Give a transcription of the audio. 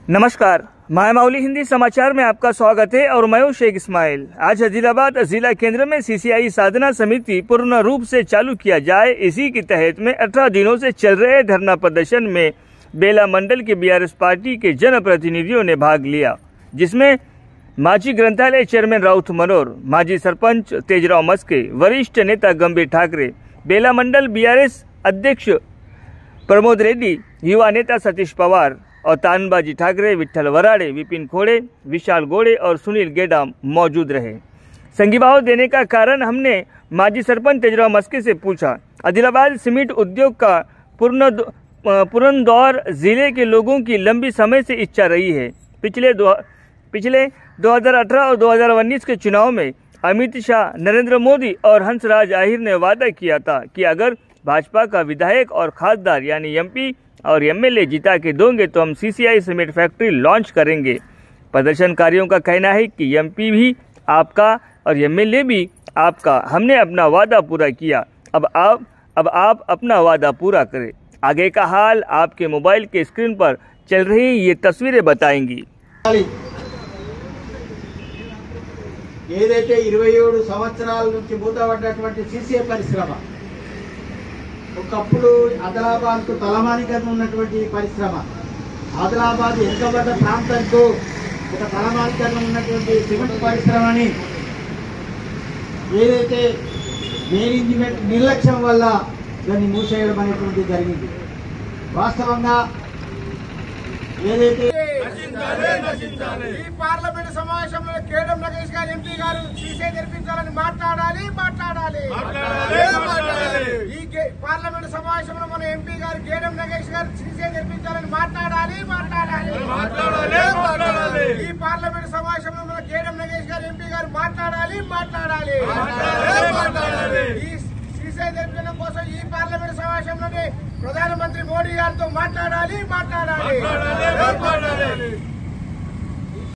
नमस्कार, मायामावली हिंदी समाचार में आपका स्वागत है और मैं हूं शेख इस्माइल। आज आदिलाबाद जिला केंद्र में सीसीआई साधना समिति पूर्ण रूप से चालू किया जाए, इसी के तहत में 18 दिनों से चल रहे धरना प्रदर्शन में बेला मंडल के बीआरएस पार्टी के जनप्रतिनिधियों ने भाग लिया, जिसमें माजी ग्रंथालय चेयरमैन राउत मनोर, माजी सरपंच तेजराव मस्के, वरिष्ठ नेता गंभीर ठाकरे, बेला मंडल बीआरएस अध्यक्ष प्रमोद रेड्डी, युवा नेता सतीश पवार और तानबाजी ठाकरे, विठल वराड़े, विपिन खोड़े, विशाल गोड़े और सुनील गेडा मौजूद रहे। संघीभाव देने का कारण हमने माजी सरपंच तेजराव मस्के से पूछा। आदिलाबाद सीमेंट उद्योग का पुरंदौर जिले के लोगों की लंबी समय से इच्छा रही है। पिछले 2018 और 2019 के चुनाव में अमित शाह, नरेंद्र मोदी और हंसराज आहिर ने वादा किया था कि अगर भाजपा का विधायक और खासदार यानी एमपी और एमएलए जिता के दोगे तो हम सीसीआई सीमेंट फैक्ट्री लॉन्च करेंगे। प्रदर्शनकारियों का कहना है कि एमपी भी आपका और एमएलए भी आपका। हमने अपना वादा पूरा किया, अब आप अपना वादा पूरा करें। आगे का हाल आपके मोबाइल के स्क्रीन पर चल रही ये तस्वीरें बताएंगी। ఏదైతే 27 సంవత్సరాల నుంచి మూతపడ్డటువంటి సీసీఐ పరిశ్రమ ఒకప్పుడు ఆదిలాబాద్కు తలమానికగా ఉన్నటువంటి పరిశ్రమ, ఆదిలాబాద్ వెనుకబడ్డ ప్రాంతంకు ఒక తలమానికగా ఉన్నటువంటి సిమెంట్ పరిశ్రమని ఏదైతే మేనేజ్మెంట్ నిర్లక్ష్యం వల్ల దాన్ని మూసేయడం అనేటువంటి జరిగింది। వాస్తవంగా ఏదైతే ఈ పార్లమెంట్ సమావేశంలో కేడం నగేష్ గారు ఎంపీ గారు సీసీఐ జరిపించాలని మాట్లాడాలి। ఈ పార్లమెంట్ సమావేశంలో మన ఎంపీ గారు కేడం నగేష్ గారు సీసీఐ జరిపించాలని మాట్లాడాలి। ఈ పార్లమెంట్ సమావేశంలో మన కేడం నగేష్ గారు ఎంపీ గారు మాట్లాడాలి। ఈ సీసీఐ జరిపించడం కోసం ఈ పార్లమెంట్ సమావేశంలోనే ప్రధానమంత్రి మోడీ గారితో మాట్లాడాలి।